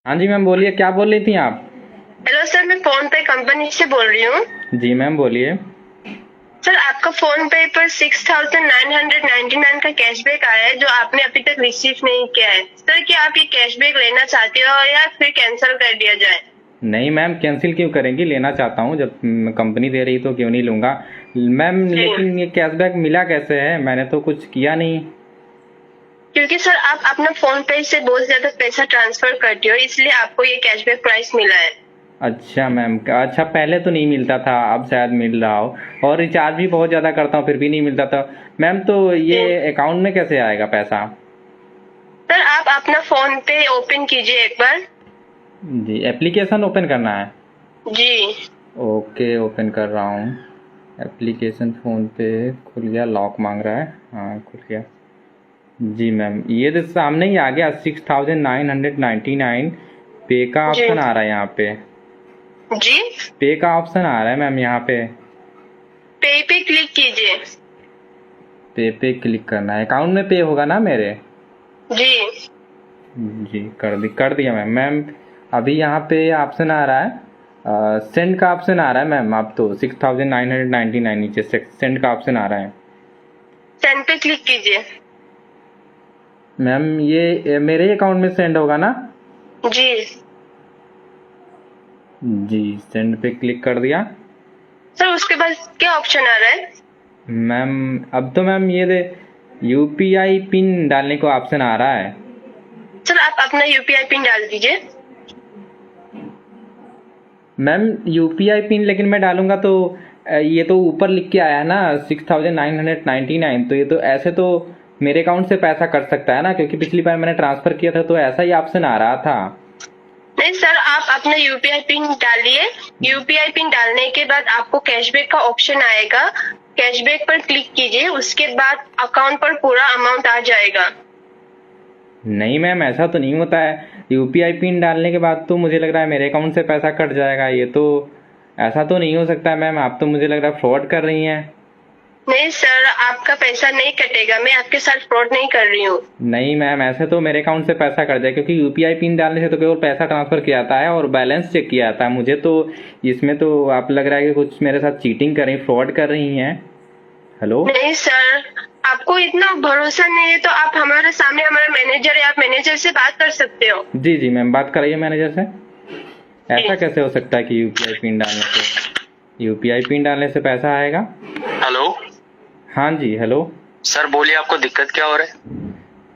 हाँ जी मैम, बोलिए, क्या बोल रही थी आप? हेलो सर, मैं फोन पे कंपनी से बोल रही हूँ। जी मैम, बोलिए। सर, आपका फोन पे पर 6,999 का कैशबैक आया है जो आपने अभी तक रिसीव नहीं किया है। सर, क्या आप ये कैशबैक लेना चाहते हो या फिर कैंसिल कर दिया जाए? नहीं मैम, कैंसिल क्यों करेंगी, लेना चाहता हूँ। जब कंपनी दे रही तो क्यों नहीं लूँगा मैम। जी, लेकिन ये कैशबैक मिला कैसे है? मैंने तो कुछ किया नहीं। क्योंकि सर आप अपना फोन पे से बहुत ज्यादा पैसा ट्रांसफर करते हो, इसलिए आपको ये कैशबैक प्राइस मिला है। अच्छा मैम, अच्छा पहले तो नहीं मिलता था, अब शायद मिल रहा हो। और रिचार्ज भी बहुत ज़्यादा करता हूँ फिर भी नहीं मिलता था मैम। तो ये जी अकाउंट में कैसे आएगा पैसा? सर, आप अपना फोन पे ओपन कीजिए एक बार। जी, एप्लीकेशन ओपन करना है? जी ओके, ओपन कर रहा हूँ। एप्लीकेशन फ़ोन पे खुल गया, लॉक मांग रहा है। हाँ, खुल गया। जी मैम, ये तो सामने ही आ गया, 6,999 पे का जी ऑप्शन आ रहा है यहाँ पे। जी पे का ऑप्शन आ रहा है मैम यहाँ पे। पे क्लिक कीजिए। पे क्लिक करना है। अकाउंट में पे होगा ना मेरे? जी जी, कर दिया मैम। मैम अभी यहाँ पे ऑप्शन आ रहा है, सेंड का ऑप्शन आ रहा है मैम। अब तो 6,999 नीचे से सेंड का ऑप्शन आ रहा है। सेंड पे क्लिक कीजिए। मैम ये मेरे ही अकाउंट में सेंड होगा ना? जी जी, सेंड पे क्लिक कर दिया। सर, उसके बाद क्या ऑप्शन आ रहा है? मैम अब तो मैम ये यूपीआई पिन डालने को ऑप्शन आ रहा है। सर, आप अपना यूपीआई पिन डाल दीजिए। मैम यूपीआई पिन लेकिन मैं डालूंगा तो ये तो ऊपर लिख के आया है ना 6,999। तो ये तो ऐसे तो मेरे अकाउंट से पैसा कट सकता है ना, क्योंकि पिछली बार मैंने ट्रांसफर किया था तो ऐसा ही ऑप्शन आ रहा था। नहीं सर, आप अपना यूपीआई पिन डालिए। यूपीआई पिन डालने के बाद आपको कैशबैक का ऑप्शन आएगा। कैशबैक पर क्लिक कीजिए, उसके बाद अकाउंट पर पूरा अमाउंट आ जाएगा। नहीं मैम, ऐसा तो नहीं होता है। यूपीआई पिन डालने के बाद तो मुझे लग रहा है मेरे अकाउंट से पैसा कट जाएगा। ये तो ऐसा तो नहीं हो सकता है मैम। आप तो मुझे लग रहा है फ्रॉड कर रही हैं। नहीं सर, आपका पैसा नहीं कटेगा। मैं आपके साथ फ्रॉड नहीं कर रही हूँ। नहीं मैम, ऐसे तो मेरे अकाउंट से पैसा कट जाए, क्योंकि यूपीआई पिन डालने से तो केवल पैसा ट्रांसफर किया जाता है और बैलेंस चेक किया जाता है। मुझे तो इसमें तो आप लग रहा है कि कुछ मेरे साथ चीटिंग कर रही, फ्रॉड कर रही हैं। हेलो? नहीं सर, आपको इतना भरोसा नहीं है तो आप हमारे सामने हमारा मैनेजर है, आप मैनेजर से बात कर सकते हो। जी जी मैम, बात कराइए मैनेजर से। ऐसा कैसे हो सकता है कि यूपीआई पिन डालने से पैसा आएगा? हेलो हाँ जी, हेलो। सर, बोलिए आपको दिक्कत क्या हो रहा है?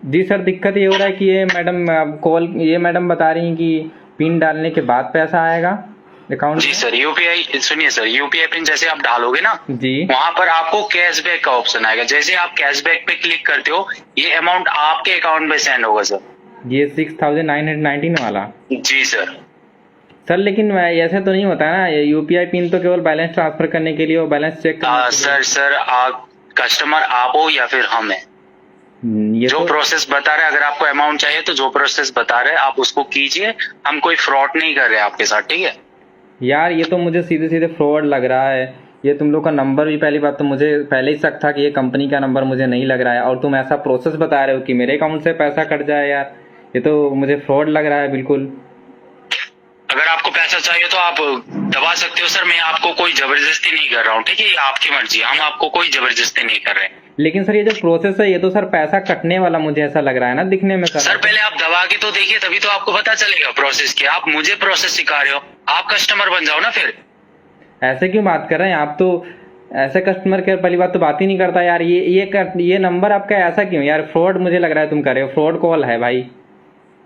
जी सर, दिक्कत ये हो रहा है कि ये मैडम बता रही हैं कि पिन डालने के बाद पैसा आएगा अकाउंट जी में। सर, यूपीआई सुनिए सर, यूपीआई पिन जैसे आप डालोगे ना, जी वहाँ पर आपको कैशबैक का ऑप्शन आएगा। जैसे आप कैशबैक पे क्लिक करते हो, ये अमाउंट आपके अकाउंट में सेंड होगा सर। ये 6,919 वाला? जी सर। सर लेकिन ऐसे तो नहीं होता है ना, यूपीआई पिन तो केवल बैलेंस ट्रांसफर करने के लिए और बैलेंस चेक करने के लिए। सर आप कस्टमर आप हो या फिर हम है? ये जो तो प्रोसेस बता रहे हैं, अगर आपको अमाउंट चाहिए तो जो प्रोसेस बता रहे हैं आप उसको कीजिए। हम कोई फ्रॉड नहीं कर रहे आपके साथ, ठीक है? यार, ये तो मुझे सीधे सीधे फ्रॉड लग रहा है। ये तुम लोग का नंबर भी, पहली बात तो मुझे पहले ही शक था कि ये कंपनी का नंबर मुझे नहीं लग रहा है, और तुम ऐसा प्रोसेस बता रहे हो कि मेरे अकाउंट से पैसा कट जाए। यार ये तो मुझे फ्रॉड लग रहा है बिल्कुल। अगर आपको पैसा चाहिए तो आप दबा सकते हो सर। मैं आपको कोई जबरदस्ती नहीं कर रहा हूँ, ठीक है? ये आपकी मर्जी, हम आपको कोई जबरदस्ती नहीं कर रहे। लेकिन सर ये जो प्रोसेस है ये तो सर पैसा कटने वाला मुझे ऐसा लग रहा है ना दिखने में। सर पहले आप दबा के तो देखिए, तभी तो आपको पता चलेगा प्रोसेस क्या। आप मुझे प्रोसेस सिखा रहे हो, आप कस्टमर बन जाओ ना फिर। ऐसे क्यों बात कर रहे हैं आप? तो ऐसे कस्टमर केयर पहली बात तो बात ही नहीं करता यार। ये नंबर आपका ऐसा क्यों यार? फ्रॉड मुझे लग रहा है तुम कर रहे हो, फ्रॉड कॉल है भाई।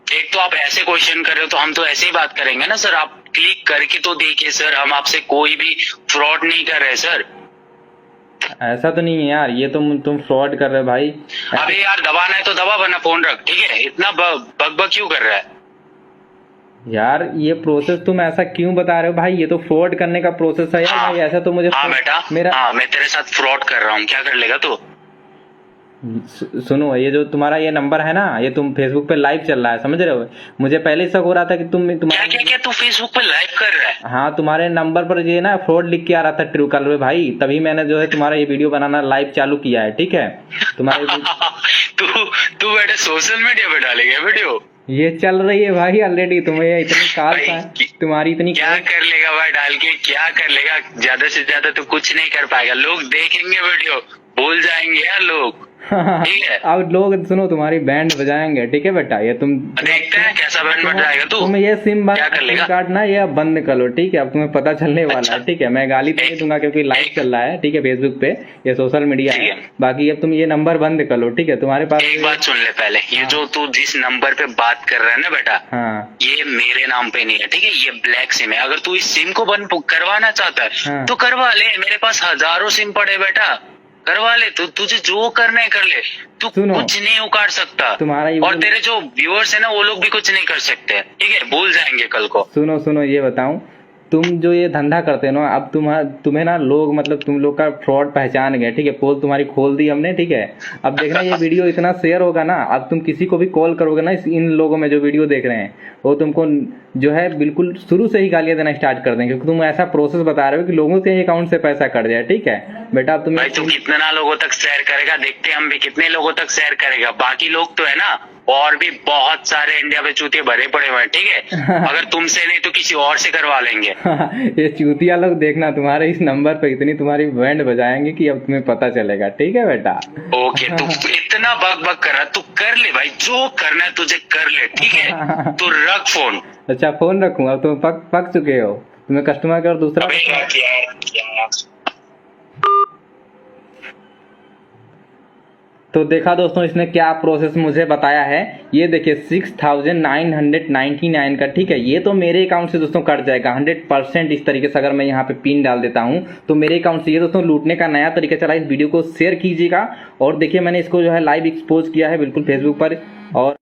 एक तो आप ऐसे क्वेश्चन कर रहे हो तो हम तो ऐसे ही बात करेंगे ना सर। आप क्लिक करके तो देखिए सर, हम आपसे कोई भी फ्रॉड नहीं कर रहे सर। ऐसा तो नहीं है यार, ये तुम फ्रॉड कर रहे हो भाई। अबे यार, दबाना है तो दबा, वरना फोन रख, ठीक है? इतना बग क्यों कर रहा है? यार ये प्रोसेस तुम ऐसा क्यों बता रहे हो भाई? ये तो फ्रॉड करने का प्रोसेस है यार भाई। ऐसा तो मुझे हाँ बेटा, मेरा मैं तेरे साथ फ्रॉड कर रहा हूँ, क्या कर लेगा तू? सुनो, ये जो तुम्हारा ये नंबर है ना, ये तुम फेसबुक पे लाइव चल रहा है, समझ रहे हो? मुझे पहले ही शक हो रहा था कि क्या तू फेसबुक पे लाइव कर रहा है? हाँ, तुम्हारे नंबर पर ये ना फ्रॉड लिख के आ रहा था ट्रू कॉलर पे भाई। तभी मैंने जो है तुम्हारा ये वीडियो बनाना लाइव चालू किया है, ठीक है? तुम्हारे तू बेटा सोशल मीडिया पे डालेगा वीडियो? ये चल रही है भाई ऑलरेडी, तुम्हें इतनी काल भाई, तुम्हारी इतनी क्या कर लेगा भाई डाल के, क्या कर लेगा? ज्यादा से ज्यादा तो कुछ नहीं कर पाएगा। लोग देखेंगे वीडियो, भूल जाएंगे यार लोग, ठीक है। अब लोग सुनो तुम्हारी बैंड बजाएंगे, ठीक है बेटा। ये तुम देखते हैं कैसा बैंड बज जाएगा तू। तुम ये सिम क्या कर लेगा? कार्ड ना ये अब बंद कर लो, ठीक है। अब तुम्हें पता चलने वाला अच्छा। है, ठीक है। मैं गाली तो नहीं दूंगा क्योंकि लाइव चल रहा है, ठीक है, फेसबुक पे, ये सोशल मीडिया ठीक है। है। बाकी अब तुम ये नंबर बंद कर लो, ठीक है। तुम्हारे पास एक बात सुन ले पहले, ये जो तू जिस नंबर पे बात कर रहा है ना बेटा, हाँ ये मेरे नाम पे नहीं है, ठीक है। ये ब्लैक सिम है। अगर तू इस सिम को बंद करवाना चाहता है हाँ। तो करवा ले। मेरे पास हजारों सिम पड़े बेटा, करवा ले। तू तुझे जो करना है कर ले, तू सुनो, कुछ नहीं उखाड़ सकता। तुम्हारा ये और तेरे जो व्यूअर्स है ना, वो लोग भी कुछ नहीं कर सकते, ठीक है। भूल जाएंगे कल को। सुनो सुनो, ये बताऊं, तुम जो ये धंधा करते हो ना, अब तुम्हें ना लोग मतलब तुम लोग का फ्रॉड पहचान गए, ठीक है। पोल तुम्हारी खोल दी हमने, ठीक है। अब देखना ये वीडियो इतना शेयर होगा ना, अब तुम किसी को भी कॉल करोगे ना, इन लोगों में जो वीडियो देख रहे हैं, वो तुमको जो है बिल्कुल शुरू से ही गालियां देना स्टार्ट कर देंगे, क्योंकि तुम ऐसा प्रोसेस बता रहे हो कि लोगों के अकाउंट से पैसा कट जाए, ठीक है बेटा। अब भाई तू कितना लोगों तक शेयर करेगा, देखते हैं हम भी कितने लोगों तक शेयर करेगा। बाकी लोग तो है ना, और भी बहुत सारे इंडिया में चूतिए भरे पड़े हुए हैं, ठीक है। अगर तुमसे नहीं तो किसी और से करवा लेंगे। ये चूतिया लोग देखना तुम्हारे इस नंबर पे इतनी तुम्हारी बैंड बजाएंगे कि अब तुम्हें पता चलेगा, ठीक है बेटा। ओके, तू इतना बक बक कर रहा, तू कर ले भाई, जो करना है तुझे कर ले, ठीक है। तू रख फोन। अच्छा फोन रखूं? अब तुम पक चुके हो, तुम्हें कस्टमर केयर दूसरा। अबे क्या तो देखा दोस्तों, इसने क्या प्रोसेस मुझे बताया है। ये देखिए 6999 का, ठीक है। ये तो मेरे अकाउंट से दोस्तों कट जाएगा 100% इस तरीके से। अगर मैं यहाँ पे पिन डाल देता हूँ तो मेरे अकाउंट से ये दोस्तों लूटने का नया तरीका चला। इस वीडियो को शेयर कीजिएगा और देखिए मैंने इसको जो है लाइव एक्सपोज किया है बिल्कुल फेसबुक पर। और